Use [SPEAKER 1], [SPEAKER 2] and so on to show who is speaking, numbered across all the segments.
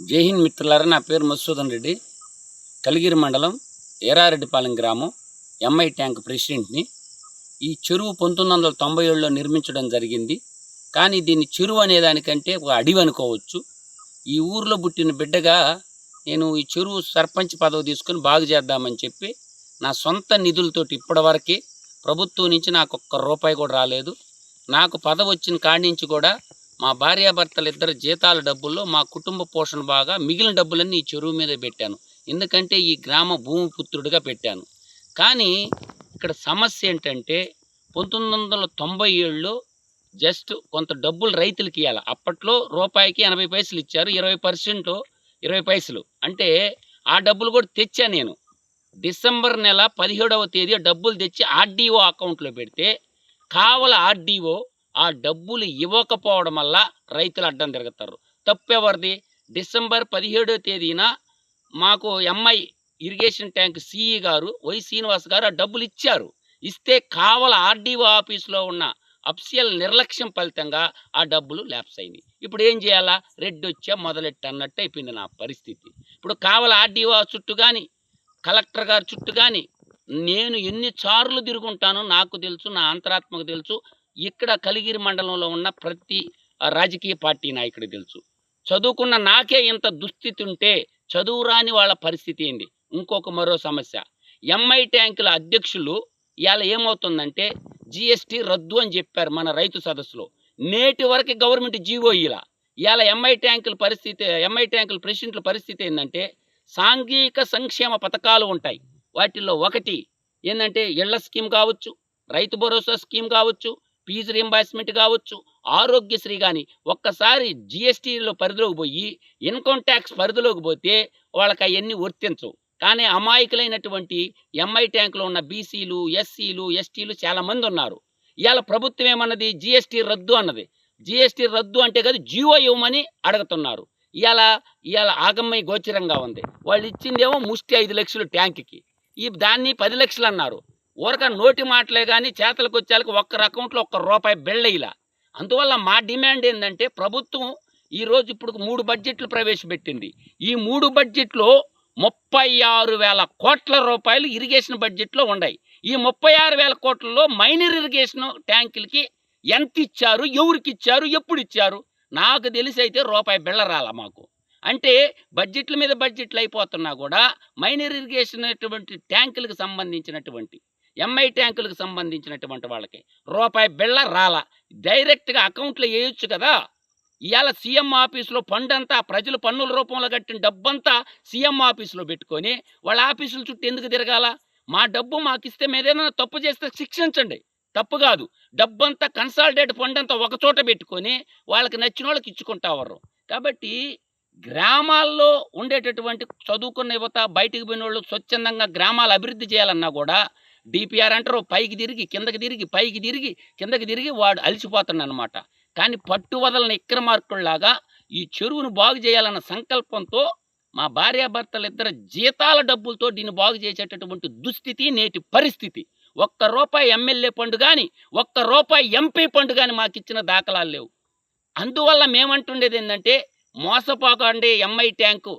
[SPEAKER 1] జై హింద్ మిత్రులారా, నా పేరు మధుసూదన్ రెడ్డి. కలిగిరి మండలం ఎర్రారెడ్డిపాలెం గ్రామం ఎంఐ ట్యాంక్ ప్రెసిడెంట్ని. ఈ చెరువు 1997లో నిర్మించడం జరిగింది. కానీ దీన్ని చెరువు అనేదానికంటే ఒక అడవి అనుకోవచ్చు. ఈ ఊరిలో పుట్టిన బిడ్డగా నేను ఈ చెరువు సర్పంచ్ పదవి తీసుకొని బాగు చేద్దామని చెప్పి నా సొంత నిధులతోటి ఇప్పటివరకు ప్రభుత్వం నుంచి నాకు ఒక్క రూపాయి కూడా రాలేదు. నాకు పదవి వచ్చిన కాడి నుంచి కూడా మా భార్యాభర్తలు ఇద్దరు జీతాల డబ్బుల్లో మా కుటుంబ పోషణ బాగా మిగిలిన డబ్బులన్నీ ఈ చెరువు మీద పెట్టాను. ఎందుకంటే ఈ గ్రామ భూమిపుత్రుడిగా పెట్టాను. కానీ ఇక్కడ సమస్య ఏంటంటే 1997లో జస్ట్ కొంత డబ్బులు రైతులకి ఇవ్వాలి. అప్పట్లో రూపాయికి 80 పైసలు ఇచ్చారు. 20% 20 పైసలు అంటే ఆ డబ్బులు కూడా తెచ్చా నేను. డిసెంబర్ నెల 17వ తేదీ డబ్బులు తెచ్చి ఆర్డీఓ అకౌంట్లో పెడితే కావల ఆర్డీఓ ఆ డబ్బులు ఇవ్వకపోవడం వల్ల రైతులు అడ్డం తిరుగుతారు. తప్పెవరిది? డిసెంబర్ 17వ తేదీన మాకు ఎంఐ ఇరిగేషన్ ట్యాంక్ సిఈ గారు వై శ్రీనివాస్ గారు ఆ డబ్బులు ఇచ్చారు. ఇస్తే కావల ఆర్డీఓ ఆఫీస్లో ఉన్న అఫీషియల్ నిర్లక్ష్యం ఫలితంగా ఆ డబ్బులు ల్యాప్స్ అయినాయి. ఇప్పుడు ఏం చేయాలా? రెడ్ వచ్చా మొదలెట్టు అన్నట్టు అయిపోయింది నా పరిస్థితి. ఇప్పుడు కావల ఆర్డీఓ చుట్టూ కానీ కలెక్టర్ గారి చుట్టూ కానీ నేను ఎన్ని సార్లు తిరుగుంటానో నాకు తెలుసు, నా అంతరాత్మకు తెలుసు. ఇక్కడ కలిగిరి మండలంలో ఉన్న ప్రతి రాజకీయ పార్టీ నాయకుడికి తెలుసు. చదువుకున్న నాకే ఇంత దుస్థితి ఉంటే చదువు రాని వాళ్ళ పరిస్థితి ఏంది? మరో సమస్య, ఎంఐ ట్యాంకుల అధ్యక్షులు ఇవాళ ఏమవుతుందంటే జిఎస్టీ రద్దు అని చెప్పారు మన రైతు సదస్సులో. నేటి వరకు గవర్నమెంట్ జీవో ఇవాళ ఎంఐ ట్యాంకుల ప్రెసిడెంట్ల పరిస్థితి ఏంటంటే సాంఘిక సంక్షేమ పథకాలు ఉంటాయి. వాటిల్లో ఒకటి ఏంటంటే ఇళ్ల స్కీమ్ కావచ్చు, రైతు భరోసా స్కీమ్ కావచ్చు, ఫీజు రీంబర్స్మెంట్ కావచ్చు, ఆరోగ్యశ్రీ. కానీ ఒక్కసారి జిఎస్టీలో పరిధిలోకి పోయి ఇన్కమ్ ట్యాక్స్ పరిధిలోకి పోతే వాళ్ళకి అవన్నీ వర్తించవు. కానీ అమాయకులైనటువంటి ఎంఐ ట్యాంకులో ఉన్న బీసీలు, ఎస్సీలు, ఎస్టీలు చాలామంది ఉన్నారు. ఇవాళ ప్రభుత్వం ఏమన్నది? జిఎస్టీ రద్దు అన్నది. జిఎస్టీ రద్దు అంటే కదా జీవో ఇవ్వమని అడుగుతున్నారు. ఇవాళ ఆగమ్య గోచరంగా ఉంది. వాళ్ళు ఇచ్చిందేమో ముష్టి 5 లక్షలు ట్యాంక్కి, దాన్ని 10 లక్షలు అన్నారు. ఊరక నోటి మాటలే కానీ చేతలకు వచ్చేళ్ళకి ఒక్కరి అకౌంట్లో ₹1 బెళ్ళయిలా. అందువల్ల మా డిమాండ్ ఏంటంటే ప్రభుత్వం ఈరోజు ఇప్పుడు 3 బడ్జెట్లు ప్రవేశపెట్టింది. ఈ 3 బడ్జెట్లో 36,000 కోట్ల రూపాయలు ఇరిగేషన్ బడ్జెట్లో ఉన్నాయి. ఈ 36,000 కోట్లలో మైనర్ ఇరిగేషన్ ట్యాంకులకి ఎంత ఇచ్చారు, ఎవరికి ఇచ్చారు, ఎప్పుడు ఇచ్చారు? నాకు తెలిసి అయితే ₹1 బిళ్ళ రాల మాకు. అంటే బడ్జెట్ల మీద బడ్జెట్లు అయిపోతున్నా కూడా మైనర్ ఇరిగేషన్ అటువంటి ట్యాంకులకు సంబంధించినటువంటి ఎంఐ ట్యాంకులకు సంబంధించినటువంటి వాళ్ళకి ₹1 బిళ్ళ రాల. డైరెక్ట్గా అకౌంట్లో వేయొచ్చు కదా. ఇవాళ సీఎం ఆఫీసులో ఫండ్ ప్రజలు పన్నుల రూపంలో కట్టిన డబ్బంతా సీఎం ఆఫీసులో పెట్టుకొని వాళ్ళ ఆఫీసుల చుట్టూ ఎందుకు తిరగాల? మా డబ్బు మాకు ఇస్తే మీరేదైనా తప్పు చేస్తే శిక్షించండి, తప్పు కాదు. డబ్బంతా కన్సాలిడేట్ ఫండ్ అంతా ఒక చోట పెట్టుకొని వాళ్ళకి నచ్చిన వాళ్ళకి ఇచ్చుకుంటావారు. కాబట్టి గ్రామాల్లో ఉండేటటువంటి చదువుకున్న యువత, బయటికి పోయిన వాళ్ళు స్వచ్ఛందంగా గ్రామాలు అభివృద్ధి చేయాలన్నా కూడా డిపిఆర్ అంటారు, పైకి తిరిగి కిందకి తిరిగి పైకి తిరిగి కిందకి తిరిగి వాడు అలసిపోతున్నాడు అనమాట. కానీ పట్టువదలని విక్రమార్కుల్లాగా ఈ చెరువును బాగు చేయాలన్న సంకల్పంతో మా భార్యాభర్తలు ఇద్దరు జీతాల డబ్బులతో దీన్ని బాగు చేసేటటువంటి దుస్థితి నేటి పరిస్థితి. ₹1 ఎమ్మెల్యే ఫండ్ కానీ ₹1 ఎంపీ ఫండ్ కానీ మాకు ఇచ్చిన దాఖలాలు లేవు. అందువల్ల మేమంటుండేది ఏంటంటే మోసపోకండి. ఎంఐ ట్యాంకు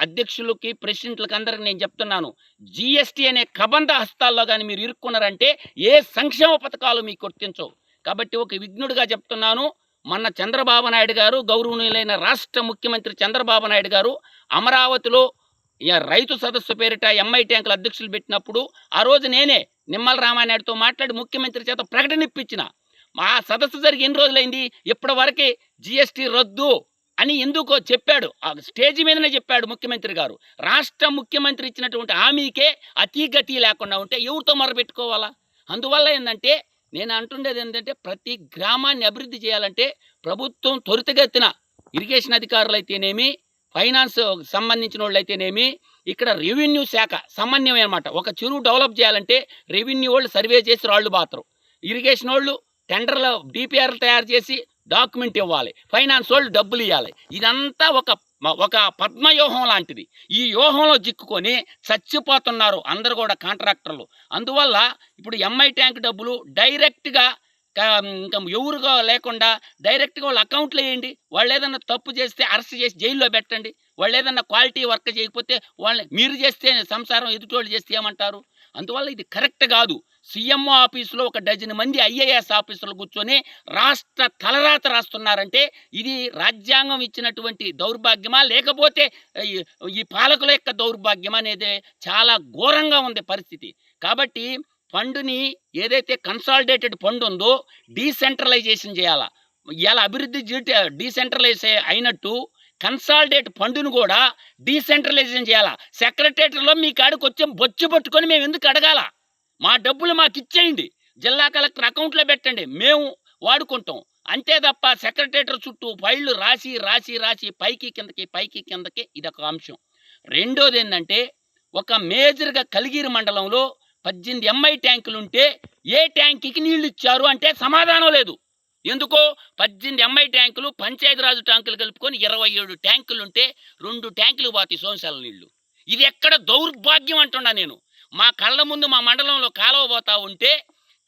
[SPEAKER 1] అధ్యక్షులకి, ప్రెసిడెంట్లకి అందరికి నేను చెప్తున్నాను, జిఎస్టీ అనే కబంధ హస్తాల్లో కానీ మీరు ఇరుక్కున్నారంటే ఏ సంక్షేమ పథకాలు మీకు వర్తించవు. కాబట్టి ఒక విఘ్నుడిగా చెప్తున్నాను, మొన్న చంద్రబాబు నాయుడు గారు, గౌరవనీయులైన రాష్ట్ర ముఖ్యమంత్రి చంద్రబాబు నాయుడు గారు అమరావతిలో రైతు సదస్సు పేరిట ఎంఐ ట్యాంకుల అధ్యక్షులు పెట్టినప్పుడు ఆ రోజు నేనే నిమ్మల రామానాయుడుతో మాట్లాడి ముఖ్యమంత్రి చేత ప్రకటన ఇప్పించిన. ఆ సదస్సు జరిగి ఎన్ని రోజులైంది? ఇప్పటి వరకే జిఎస్టీ రద్దు అని ఎందుకో చెప్పాడు, ఆ స్టేజ్ మీదనే చెప్పాడు ముఖ్యమంత్రి గారు. రాష్ట్ర ముఖ్యమంత్రి ఇచ్చినటువంటి హామీకే అతిగతి లేకుండా ఉంటే ఎవరితో మొరపెట్టుకోవాలా? అందువల్ల ఏంటంటే నేను అంటుండేది ఏంటంటే ప్రతి గ్రామాన్ని అభివృద్ధి చేయాలంటే ప్రభుత్వం త్వరితగతిన ఇరిగేషన్ అధికారులు అయితేనేమి, ఫైనాన్స్ సంబంధించిన వాళ్ళు అయితేనేమి, ఇక్కడ రెవెన్యూ శాఖ సమన్వయం అనమాట. ఒక చెరువు డెవలప్ చేయాలంటే రెవెన్యూ వాళ్ళు సర్వే చేసి రాళ్ళు బాతరు, ఇరిగేషన్ వాళ్ళు టెండర్లు డిపిఆర్లు తయారు చేసి డాక్యుమెంట్ ఇవ్వాలి, ఫైనాన్స్ వాళ్ళు డబ్బులు ఇవ్వాలి. ఇదంతా ఒక పద్మవ్యూహం లాంటిది. ఈ వ్యూహంలో చిక్కుకొని చచ్చిపోతున్నారు అందరు కూడా కాంట్రాక్టర్లు. అందువల్ల ఇప్పుడు ఎంఐ ట్యాంక్ డబ్బులు డైరెక్ట్గా ఇంకా ఎవరుగా లేకుండా డైరెక్ట్‌గా వాళ్ళ అకౌంట్‌లో ఎయండి. వాళ్ళేదన్నా తప్పు చేస్తే అరెస్ట్ చేసి జైల్‌లో పెట్టండి. వాళ్ళేదన్నా క్వాలిటీ వర్క్ చేయకపోతే వాళ్ళని మీరు చేస్తే సంసారం ఎదుటోళ్ళు చేస్తే ఏమంటారు? అందువల్ల ఇది కరెక్ట్ గాదు. సీఎంఓ ఆఫీస్‌లో ఒక డజన్ మంది ఐఏఎస్ ఆఫీసర్లు కూర్చొని రాష్ట్ర తలరాత రాస్తున్నారంటే ఇది రాజ్యాంగం ఇచ్చినటువంటి దౌర్భాగ్యమా? లేకపోతే ఈ ఈ పాలకుల యొక్క దౌర్భాగ్యమా అనేది చాలా ఘోరంగా ఉంది పరిస్థితి. కాబట్టి ఫండుని ఏదైతే కన్సాలిడేటెడ్ ఫండ్ ఉందో డీసెంట్రలైజేషన్ చేయాల. ఇయాల అభివృద్ధి డీసెంట్రలైజ్ అయినట్టు కన్సాలిడేట్ ఫండును కూడా డీసెంట్రలైజేషన్ చేయాల. సెక్రటేరియట్‌లో మీ కాడికొచ్చి బొచ్చు పట్టుకొని మేము ఎందుకు అడగాల? మా డబ్బులు మాకిచ్చేయండి. జిల్లా కలెక్టర్ అకౌంట్‌లో పెట్టండి. మేము వాడుకుంటాం. అంతే తప్ప సెక్రటేరియట్ చుట్టూ ఫైళ్లు రాసి పైకి కిందకి ఇదొక అంశం. రెండోదేందంటే ఒక మేజర్‌గా కలిగిరి మండలంలో 18 ఎంఐ ట్యాంకులుంటే ఏ ట్యాంక్‌కి నీళ్లిచ్చారు అంటే సమాధానం లేదు. ఎందుకో 18 ఎంఐ ట్యాంకులు పంచాయతీరాజ్ ట్యాంకులు కలుపుకొని 27 ట్యాంకులుంటే 2 ట్యాంకులు పోతాయి సోమశాల నీళ్లు. ఇది ఎక్కడ దౌర్భాగ్యం అంటున్నా నేను. మా కళ్ళ ముందు మా మండలంలో కాలువ పోతా ఉంటే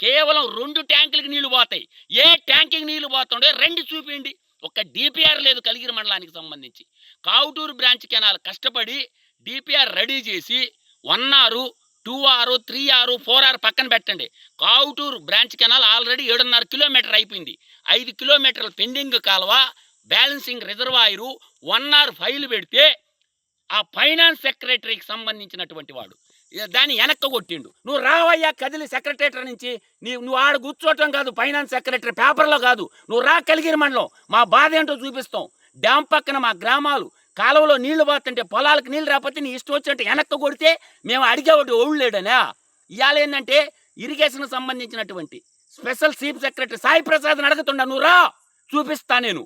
[SPEAKER 1] కేవలం 2 ట్యాంకులకి నీళ్లు పోతాయి. ఏ ట్యాంక్‌కి నీళ్లు పోతుండే రండి చూపియండి. ఒక్క డీపీఆర్ లేదు కలిగిరి మండలానికి సంబంధించి. కావుటూరు బ్రాంచ్ కెనాల్ కష్టపడి డీపీఆర్ రెడీ చేసి 1R, 2R, 3R, 4R పక్కన పెట్టండి. కావుటూరు బ్రాంచ్ కెనాల్ ఆల్రెడీ 7.5 కిలోమీటర్ అయిపోయింది. 5 కిలోమీటర్ల పెండింగ్ కాలువ, బ్యాలెన్సింగ్ రిజర్వాయరు, 1R ఫైల్ పెడితే ఆ ఫైనాన్స్ సెక్రటరీకి సంబంధించినటువంటి వాడు దాన్ని వెనక్కి కొట్టిండు. నువ్వు రావయ్యా కదిలి సెక్రటరీ నుంచి నువ్వు ఆడ కూర్చోవటం కాదు, ఫైనాన్స్ సెక్రటరీ పేపర్లో కాదు, నువ్వు రా కలిగిరి మండలం, మా బాధ ఏంటో చూపిస్తాం. డ్యామ్ పక్కన మా గ్రామాలు కాలువలో నీళ్లు పోతుంటే పొలాలకు నీళ్ళు రాకపోతే నీ ఇష్టం వచ్చినట్టు వెనక్కి కొడితే మేము అడిగేవాడు ఓళ్ళు లేడనా? ఇవాళ ఏంటంటే ఇరిగేషన్ సంబంధించినటువంటి స్పెషల్ చీఫ్ సెక్రటరీ సాయి ప్రసాద్ని అడుగుతుండా, నువ్వు రా చూపిస్తా నేను.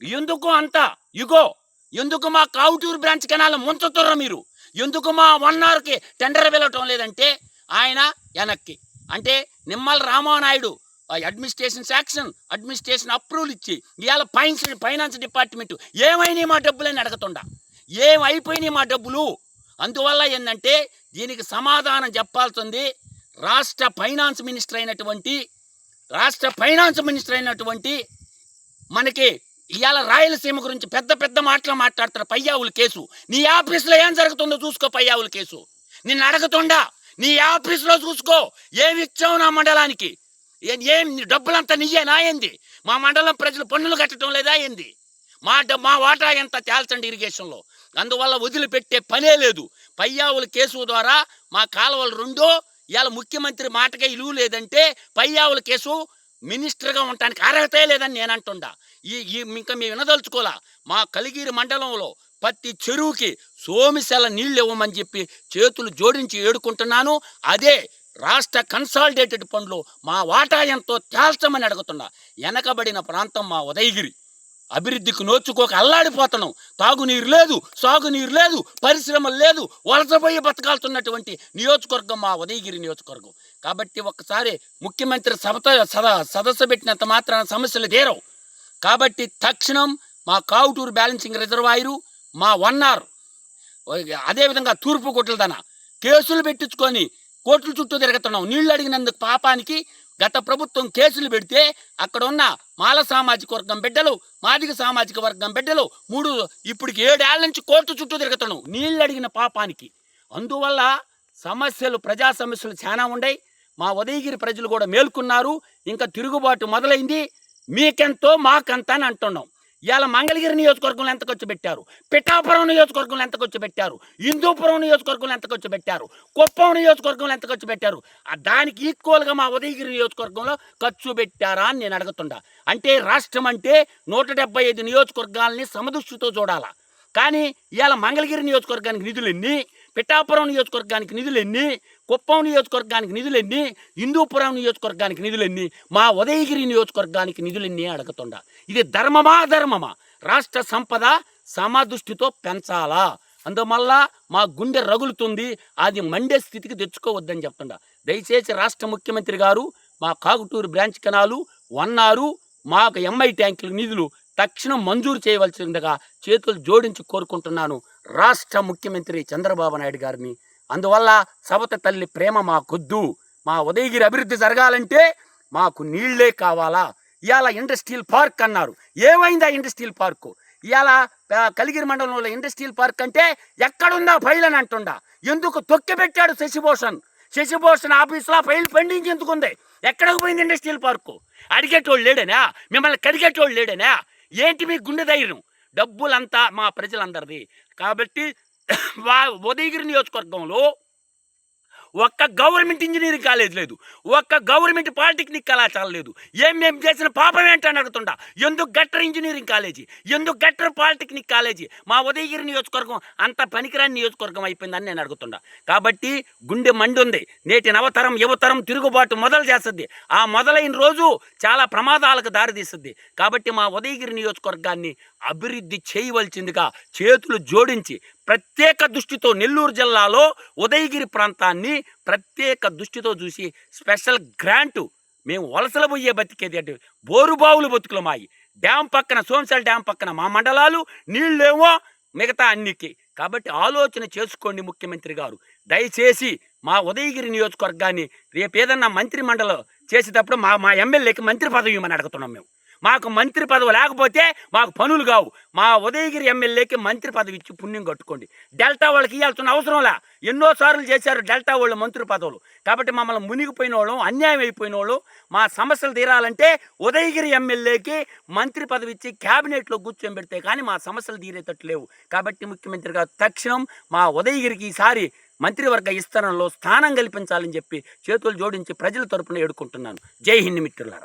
[SPEAKER 1] ఎందుకు అంత ఇగో? ఎందుకు మా కావుటూరు బ్రాంచ్ కెనాల్ ముంచుతుర్రా మీరు? ఎందుకు మా 1Rకి టెండర్ వెళ్ళటం లేదంటే ఆయన వెనక్కి అంటే నిమ్మల రామానాయుడు అడ్మినిస్ట్రేషన్ అప్రూవల్ ఇచ్చి ఇవాళ ఫైనాన్స్ డిపార్ట్మెంట్ ఏమైనాయి మా డబ్బులని అడగతుండా, ఏమైపోయినాయి మా డబ్బులు? అందువల్ల ఏంటంటే దీనికి సమాధానం చెప్పాల్సింది రాష్ట్ర ఫైనాన్స్ మినిస్టర్ అయినటువంటి మనకి ఇవాళ రాయలసీమ గురించి పెద్ద మాటలు మాట్లాడతారు. పయ్యావుల కేసు నీ ఆఫీసులో ఏం జరుగుతుందో చూసుకో. పయ్యావుల కేసు నిన్ను అడగతుండా, నీ ఆఫీసులో చూసుకో. ఏమి ఇచ్చావు నా మండలానికి? ఏం డబ్బులంతా నీయేనా ఏంది? మా మండలం ప్రజలు పన్నులు కట్టడం లేదా ఏంది? మా వాటా ఎంత తేల్చండి ఇరిగేషన్లో. అందువల్ల వదిలిపెట్టే పనే లేదు. పయ్యావుల కేసు ద్వారా మా కాలువలు 2 ఇవాళ ముఖ్యమంత్రి మాటకే ఇలువ లేదంటే పయ్యావుల కేసు మినిస్టర్గా ఉండటానికి అర్హతే లేదని నేను అంటుండా. ఇంకా మేము వినదలుచుకోలే. మా కలిగిరి మండలంలో ప్రతి చెరువుకి సోమిశల నీళ్ళు ఇవ్వమని చెప్పి చేతులు జోడించి ఏడుకుంటున్నాను. అదే రాష్ట్ర కన్సాలిడేటెడ్ ఫండ్లో మా వాటా ఎంతో తేల్చమని అడుగుతున్నా. వెనకబడిన ప్రాంతం మా ఉదయగిరి. అభివృద్ధికి నోచుకోక అల్లాడిపోతున్నాం. తాగునీరు లేదు, సాగునీరు లేదు, పరిశ్రమలు లేదు, వలసపోయి బతకాల్తున్నటువంటి నియోజకవర్గం మా ఉదయగిరి నియోజకవర్గం. కాబట్టి ఒక్కసారి ముఖ్యమంత్రి సదస్సు పెట్టినంత మాత్రాన సమస్యలు తీరవు. కాబట్టి తక్షణం మా కావుటూరు బ్యాలెన్సింగ్ రిజర్వాయరు, మా 1R, అదేవిధంగా తూర్పు కొట్లదన కేసులు పెట్టించుకొని కోర్టుల చుట్టూ తిరుగుతున్నాం. నీళ్లు అడిగినందుకు పాపానికి గత ప్రభుత్వం కేసులు పెడితే అక్కడ ఉన్న మాల సామాజిక వర్గం బిడ్డలు, మాదిగ సామాజిక వర్గం బిడ్డలు ఇప్పటికి 7 ఏళ్ల నుంచి కోర్టు చుట్టూ తిరుగుతున్నాం నీళ్ళు అడిగిన పాపానికి. అందువల్ల ప్రజా సమస్యలు చాలా ఉన్నాయి. మా ఉదయగిరి ప్రజలు కూడా మేల్కొన్నారు. ఇంకా తిరుగుబాటు మొదలైంది. మీకెంతో మాకంత అని అంటున్నాం. ఇవాళ మంగళగిరి నియోజకవర్గంలో ఎంత ఖర్చు పెట్టారు, పిఠాపురం నియోజకవర్గంలో ఎంత ఖర్చు పెట్టారు, హిందూపురం నియోజకవర్గంలో ఎంత ఖర్చు పెట్టారు, కుప్పం నియోజకవర్గంలో ఎంత ఖర్చు పెట్టారు, దానికి ఈక్వల్గా మా ఉదయగిరి నియోజకవర్గంలో ఖర్చు పెట్టారా అని నేను అడుగుతుండా. అంటే రాష్ట్రం అంటే 175 నియోజకవర్గాలని సమదృష్టితో చూడాలా. కానీ ఇవాళ మంగళగిరి నియోజకవర్గానికి నిధులు ఎన్ని, పిఠాపురం నియోజకవర్గానికి నిధులు ఎన్ని, కుప్పం నియోజకవర్గానికి నిధులు ఎన్ని, హిందూపురం నియోజకవర్గానికి నిధులు ఎన్ని, మా ఉదయగిరి నియోజకవర్గానికి నిధులు ఎన్ని అడుగుతుండా. ఇది ధర్మమా? రాష్ట్ర సంపద సమదృష్టితో పెంచాలా. అందువల్ల మా గుండె రగులుతుంది. అది మండే స్థితికి తెచ్చుకోవద్దని చెప్తుండా. దయచేసి రాష్ట్ర ముఖ్యమంత్రి గారు మా కాగుటూరు బ్రాంచ్ కెనాలు 1R మాకు ఎంఐ ట్యాంకుల నిధులు తక్షణం మంజూరు చేయవలసిందిగా చేతులు జోడించి కోరుకుంటున్నాను రాష్ట్ర ముఖ్యమంత్రి చంద్రబాబు నాయుడు గారిని. అందువల్ల సవత తల్లి ప్రేమ మాకొద్దు. మా ఉదయగిరి అభివృద్ధి జరగాలంటే మాకు నీళ్లే కావాలా. ఇవాళ ఇండస్ట్రియల్ పార్క్ అన్నారు, ఏమైందా ఇండస్ట్రియల్ పార్కు? ఇవాళ కలిగిరి మండలంలో ఇండస్ట్రియల్ పార్క్ అంటే ఎక్కడుందా ఫైల్ అని అంటుండా. ఎందుకు తొక్కిపెట్టాడు శశిభూషణ్ ఆఫీసులో ఫైల్ పెండింగ్ ఎందుకుంది? ఎక్కడికి పోయింది ఇండస్ట్రియల్ పార్కు? అడిగేటోళ్ళు లేడనా? మిమ్మల్ని కడిగేటోళ్ళు లేడనా? ఏంటి మీ గుండె ధైర్యం? డబ్బులంతా మా ప్రజలందరిది. కాబట్టి ఉదయగిరి నియోజకవర్గంలో ఒక్క గవర్నమెంట్ ఇంజనీరింగ్ కాలేజ్ లేదు, ఒక్క గవర్నమెంట్ పాలిటెక్నిక్ కళాశాల లేదు. మేము చేసిన పాపం ఏంటని అడుగుతుండా. ఎందుకు గట్టర్ ఇంజనీరింగ్ కాలేజీ, ఎందుకు గట్టర్ పాలిటెక్నిక్ కాలేజీ? మా ఉదయగిరి నియోజకవర్గం అంత పనికిరాని నియోజకవర్గం అయిపోయిందని నేను అడుగుతుండా. కాబట్టి గుండె మండి ఉంది. నేటి నవతరం యువతరం తిరుగుబాటు మొదలు చేస్తుంది. ఆ మొదలైన రోజు చాలా ప్రమాదాలకు దారితీస్తుంది. కాబట్టి మా ఉదయగిరి నియోజకవర్గాన్ని అభివృద్ధి చేయవలసిందిగా చేతులు జోడించి ప్రత్యేక దృష్టితో నెల్లూరు జిల్లాలో ఉదయగిరి ప్రాంతాన్ని ప్రత్యేక దృష్టితో చూసి స్పెషల్ గ్రాంటు, మేము వలసలు పోయే బతికేది అంటే బోరుబావులు బతుకులు మాయి. డ్యామ్ పక్కన సోమశేల డ్యామ్ పక్కన మా మండలాలు, నీళ్ళేమో మిగతా అన్నికి. కాబట్టి ఆలోచన చేసుకోండి ముఖ్యమంత్రి గారు. దయచేసి మా ఉదయగిరి నియోజకవర్గాన్ని రేపు ఏదన్నా మంత్రి మండలం చేసేటప్పుడు మా ఎమ్మెల్యేకి మంత్రి పదవి ఇవ్వమని అడుగుతున్నాం మేము. మాకు మంత్రి పదవి లేకపోతే మాకు పనులు కావు. మా ఉదయగిరి ఎమ్మెల్యేకి మంత్రి పదవి ఇచ్చి పుణ్యం కట్టుకోండి. డెల్టా వాళ్ళకి ఇవ్వాల్సిన అవసరంలా, ఎన్నోసార్లు చేశారు డెల్టా వాళ్ళు మంత్రి పదవులు. కాబట్టి మమ్మల్ని మునిగిపోయిన వాళ్ళు, అన్యాయం అయిపోయిన వాళ్ళు, మా సమస్యలు తీరాలంటే ఉదయగిరి ఎమ్మెల్యేకి మంత్రి పదవి ఇచ్చి క్యాబినెట్లో కూర్చోబెడితే కానీ మా సమస్యలు తీరేటట్టు లేవు. కాబట్టి ముఖ్యమంత్రి గారు తక్షణం మా ఉదయగిరికి ఈసారి మంత్రివర్గ విస్తరణలో స్థానం కల్పించాలని చెప్పి చేతులు జోడించి ప్రజల తరపున ఏడుకుంటున్నాను. జై హింద్ మిత్రులారా.